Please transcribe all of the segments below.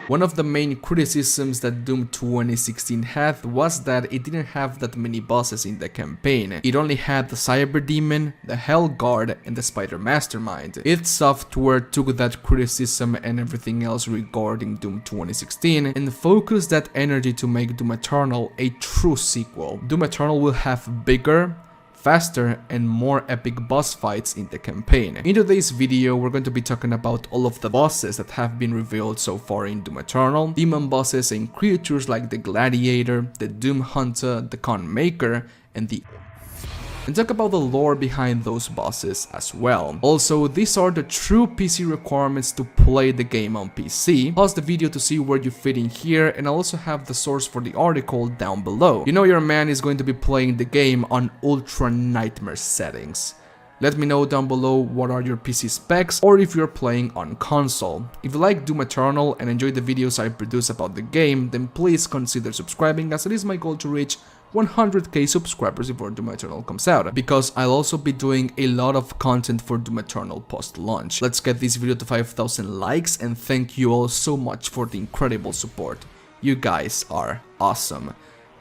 One of the main criticisms that Doom 2016 had was that it didn't have that many bosses in the campaign. It only had the Cyber Demon, the Hell Guard, and the Spider Mastermind. Id Software took that criticism and everything else regarding Doom 2016 and focused that energy to make Doom Eternal a true sequel. Doom Eternal will have bigger, faster and more epic boss fights in the campaign. In today's video, we're going to be talking about all of the bosses that have been revealed so far in Doom Eternal, demon bosses and creatures like the Gladiator, the Doom Hunter, the Con Maker, and talk about the lore behind those bosses as well. Also, these are the true PC requirements to play the game on PC. Pause the video to see where you fit in here, and I'll also have the source for the article down below. You know your man is going to be playing the game on ultra nightmare settings. Let me know down below what are your PC specs or if you're playing on console. If you like Doom Eternal and enjoy the videos I produce about the game, then please consider subscribing, as it is my goal to reach 100k subscribers before Doom Eternal comes out, because I'll also be doing a lot of content for Doom Eternal post-launch. Let's get this video to 5,000 likes, and thank you all so much for the incredible support. You guys are awesome.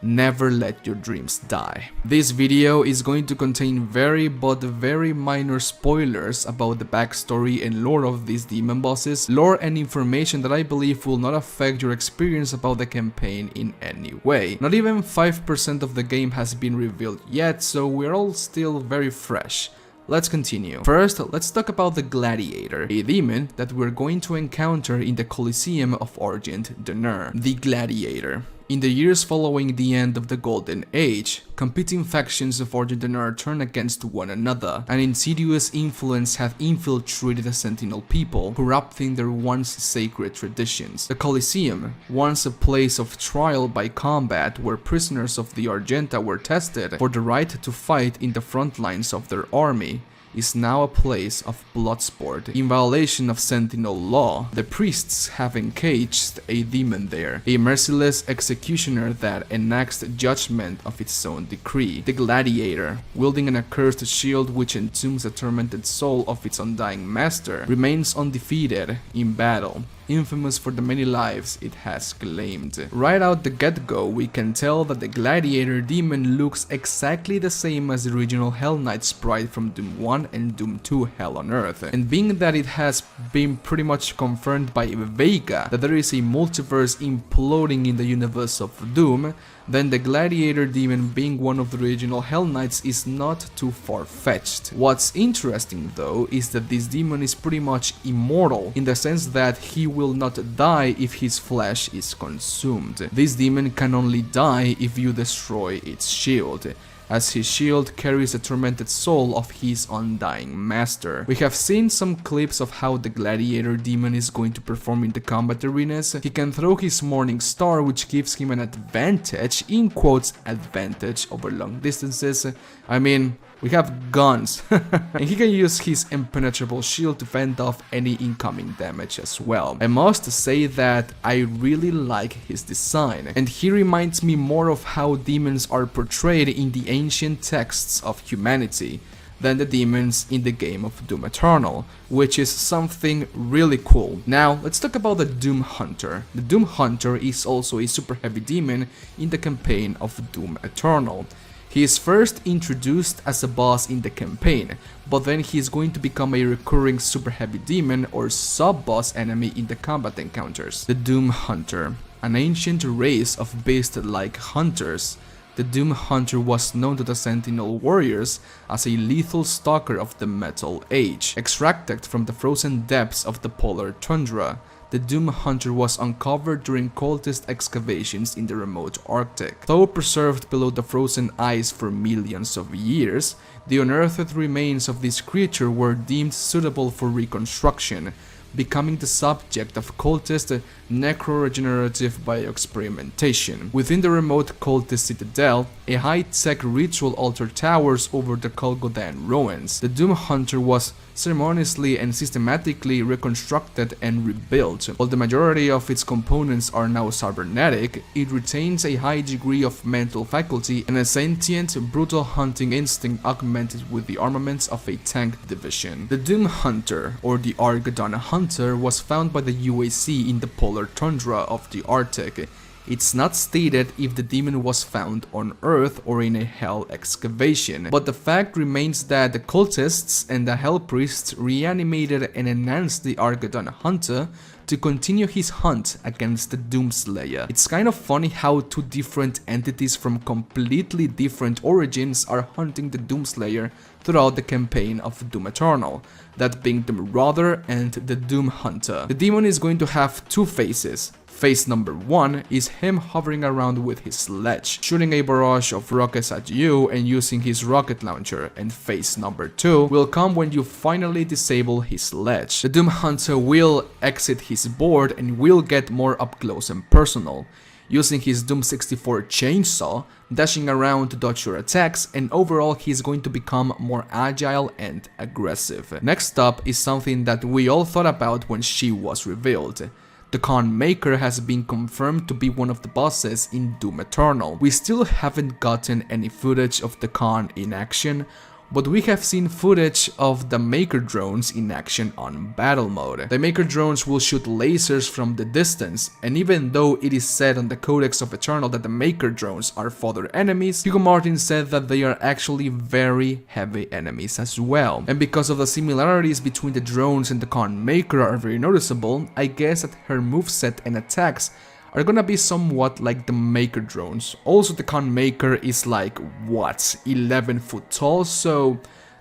Never let your dreams die. This video is going to contain very minor spoilers about the backstory and lore of these demon bosses, lore and information that I believe will not affect your experience about the campaign in any way. Not even 5% of the game has been revealed yet, so we're all still very fresh. Let's continue. First, let's talk about the Gladiator, a demon that we're going to encounter in the Coliseum of Argent D'Honneur. The Gladiator. In the years following the end of the Golden Age, competing factions of Argent D'Honneur turned against one another. An insidious influence had infiltrated the Sentinel people, corrupting their once sacred traditions. The Coliseum, once a place of trial by combat where prisoners of the Argenta were tested for the right to fight in the front lines of their army, is now a place of bloodsport. In violation of Sentinel law, the priests have encaged a demon there, a merciless executioner that enacts judgment of its own decree. The Gladiator, wielding an accursed shield which entombs the tormented soul of its undying master, remains undefeated in battle, infamous for the many lives it has claimed. Right out the get-go, we can tell that the Gladiator demon looks exactly the same as the original Hell Knight sprite from Doom 1 and Doom 2 Hell on Earth. And being that it has been pretty much confirmed by Vega that there is a multiverse imploding in the universe of Doom, then the Gladiator demon being one of the original Hell Knights is not too far-fetched. What's interesting though is that this demon is pretty much immortal, in the sense that he will not die if his flesh is consumed. This demon can only die if you destroy its shield, as his shield carries the tormented soul of his undying master. We have seen some clips of how the Gladiator demon is going to perform in the combat arenas. He can throw his Morning Star, which gives him an advantage, in quotes, advantage over long distances. I mean, we have guns, and he can use his impenetrable shield to fend off any incoming damage as well. I must say that I really like his design, and he reminds me more of how demons are portrayed in the ancient texts of humanity than the demons in the game of Doom Eternal, which is something really cool. Now, let's talk about the Doom Hunter. The Doom Hunter is also a super heavy demon in the campaign of Doom Eternal. He is first introduced as a boss in the campaign, but then he is going to become a recurring super heavy demon or sub-boss enemy in the combat encounters. The Doom Hunter, an ancient race of beast-like hunters. The Doom Hunter was known to the Sentinel warriors as a lethal stalker of the Metal Age. Extracted from the frozen depths of the polar tundra, the Doom Hunter was uncovered during cultist excavations in the remote Arctic. Though preserved below the frozen ice for millions of years, the unearthed remains of this creature were deemed suitable for reconstruction, becoming the subject of cultist necro-regenerative bioexperimentation. Within the remote cultist citadel, a high-tech ritual altar towers over the Kolgodan ruins. The Doom Hunter was ceremoniously and systematically reconstructed and rebuilt. While the majority of its components are now cybernetic, it retains a high degree of mental faculty and a sentient, brutal hunting instinct augmented with the armaments of a tank division. The Doom Hunter, or the Argadon Hunter, was found by the UAC in the polar tundra of the Arctic. It's not stated if the demon was found on Earth or in a Hell excavation, but the fact remains that the cultists and the Hell priests reanimated and enhanced the Argadon Hunter to continue his hunt against the Doomslayer. It's kind of funny how two different entities from completely different origins are hunting the Doomslayer throughout the campaign of Doom Eternal, that being the Marauder and the Doom Hunter. The demon is going to have two phases. Phase number 1 is him hovering around with his sledge, shooting a barrage of rockets at you and using his rocket launcher, and phase number 2 will come when you finally disable his sledge. The Doom Hunter will exit his board and will get more up close and personal, using his Doom 64 chainsaw, dashing around to dodge your attacks, and overall he's going to become more agile and aggressive. Next up is something that we all thought about when she was revealed. The Khan Maker has been confirmed to be one of the bosses in Doom Eternal. We still haven't gotten any footage of the Khan in action, but we have seen footage of the Maker drones in action on battle mode. The Maker drones will shoot lasers from the distance, and even though it is said on the Codex of Eternal that the Maker drones are fodder enemies, Hugo Martin said that they are actually very heavy enemies as well. And because of the similarities between the drones and the Khan Maker are very noticeable, I guess that her moveset and attacks are gonna be somewhat like the Maker drones. Also, the Khan Maker is like, what, 11 foot tall, so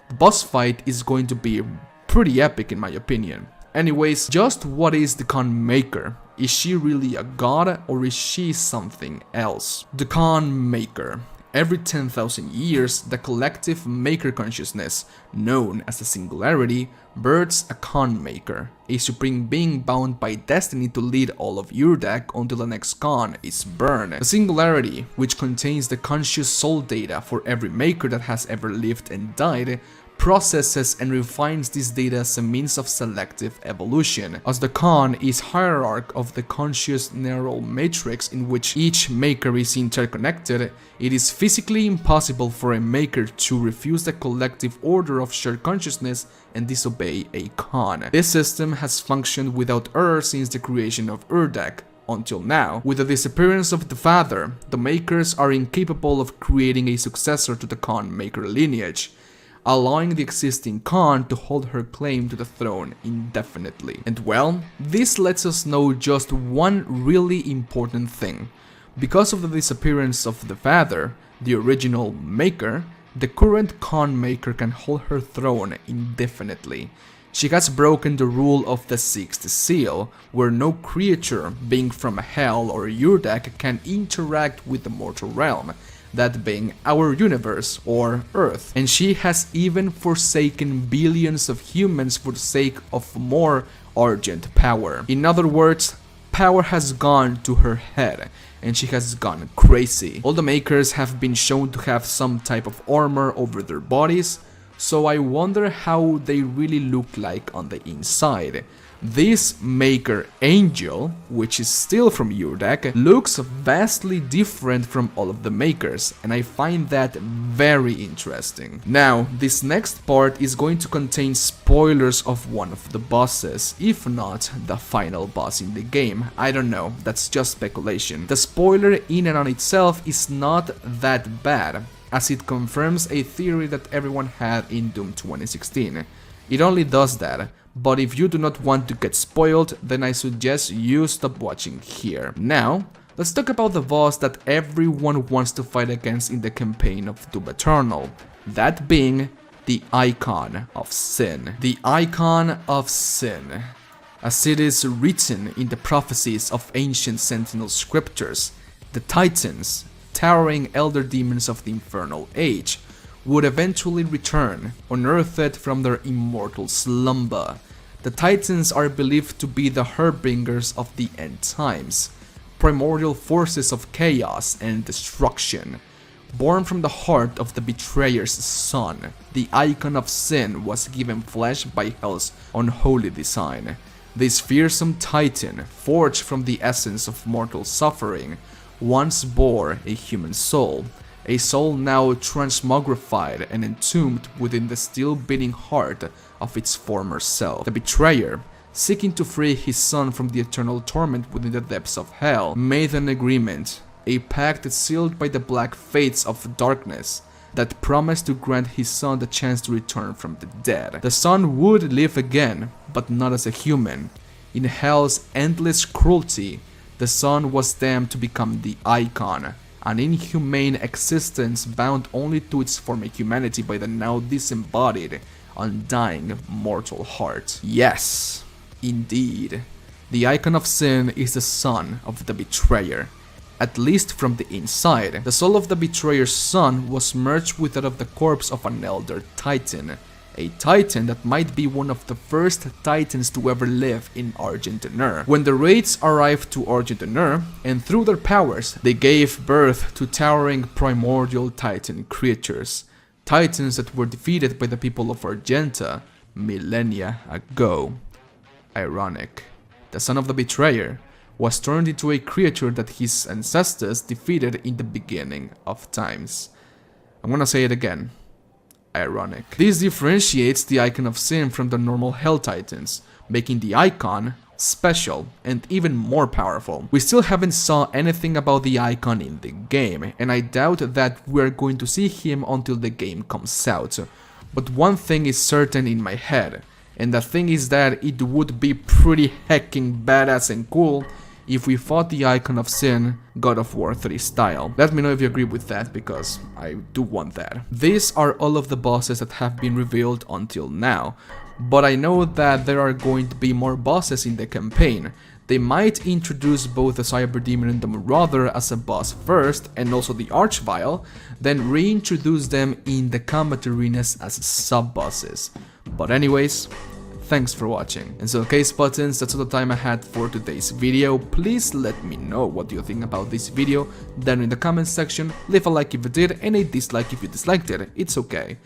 the boss fight is going to be pretty epic in my opinion. Anyways, just what is the Khan Maker? Is she really a god or is she something else? The Khan Maker. Every 10,000 years, the collective Maker consciousness, known as the Singularity, births a Khan Maker, a supreme being bound by destiny to lead all of Urdak until the next Khan is burned. The Singularity, which contains the conscious soul data for every Maker that has ever lived and died, processes and refines this data as a means of selective evolution, as the Khan is hierarch of the conscious neural matrix in which each Maker is interconnected. It is physically impossible for a Maker to refuse the collective order of shared consciousness and disobey a Khan. This system has functioned without error since the creation of Urdak. Until now, with the disappearance of the father, the Makers are incapable of creating a successor to the Khan Maker lineage, allowing the existing Khan to hold her claim to the throne indefinitely. And well, this lets us know just one really important thing. Because of the disappearance of the father, the original Maker, the current Khan Maker can hold her throne indefinitely. She has broken the rule of the Sixth Seal, where no creature, being from Hell or Urdak, can interact with the mortal realm, that being our universe or Earth. And she has even forsaken billions of humans for the sake of more urgent power. In other words, power has gone to her head and she has gone crazy. All the Makers have been shown to have some type of armor over their bodies, so I wonder how they really look like on the inside. This Maker Angel, which is still from Urdak, looks vastly different from all of the Makers, and I find that very interesting. Now, this next part is going to contain spoilers of one of the bosses, if not the final boss in the game. I don't know, that's just speculation. The spoiler in and on itself is not that bad, as it confirms a theory that everyone had in Doom 2016. It only does that. But if you do not want to get spoiled, then I suggest you stop watching here. Now, let's talk about the boss that everyone wants to fight against in the campaign of Doom Eternal, that being the Icon of Sin. The Icon of Sin. As it is written in the prophecies of ancient Sentinel scriptures, the Titans, towering elder demons of the Infernal Age, would eventually return, unearthed from their immortal slumber. The Titans are believed to be the harbingers of the end times, primordial forces of chaos and destruction. Born from the heart of the betrayer's son, the icon of sin was given flesh by Hell's unholy design. This fearsome titan, forged from the essence of mortal suffering, once bore a human soul, a soul now transmogrified and entombed within the still beating heart of its former self. The betrayer, seeking to free his son from the eternal torment within the depths of hell, made an agreement, a pact sealed by the black fates of darkness, that promised to grant his son the chance to return from the dead. The son would live again, but not as a human. In hell's endless cruelty, the son was damned to become the icon, an inhumane existence bound only to its former humanity by the now disembodied, undying mortal heart. Yes, indeed, the icon of sin is the son of the betrayer. At least from the inside, the soul of the betrayer's son was merged with that of the corpse of an elder titan, a titan that might be one of the first titans to ever live in Argent-Nur. When the raids arrived to Argent-Nur, and through their powers, they gave birth to towering primordial titan creatures, titans that were defeated by the people of Argenta millennia ago. Ironic. The son of the betrayer was turned into a creature that his ancestors defeated in the beginning of times. I'm gonna say it again. Ironic. This differentiates the icon of sin from the normal Hell Titans, making the icon special and even more powerful. We still haven't saw anything about the icon in the game, and I doubt that we're going to see him until the game comes out. But one thing is certain in my head, and the thing is that it would be pretty hecking badass and cool if we fought the icon of sin God of War 3 style. Let me know if you agree with that, because I do want that. These are all of the bosses that have been revealed until now, but I know that there are going to be more bosses in the campaign. They might introduce both the Cyber Demon and the Marauder as a boss first, and also the Archvile, then reintroduce them in the combat arenas as sub-bosses. But anyways, thanks for watching. And so case buttons, that's all the time I had for today's video. Please let me know what you think about this video down in the comments section. Leave a like if you did and a dislike if you disliked it. It's okay.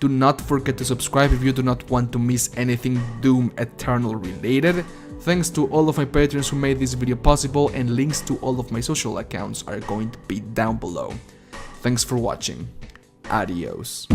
Do not forget to subscribe if you do not want to miss anything Doom Eternal related. Thanks to all of my patrons who made this video possible, and links to all of my social accounts are going to be down below. Thanks for watching. Adios.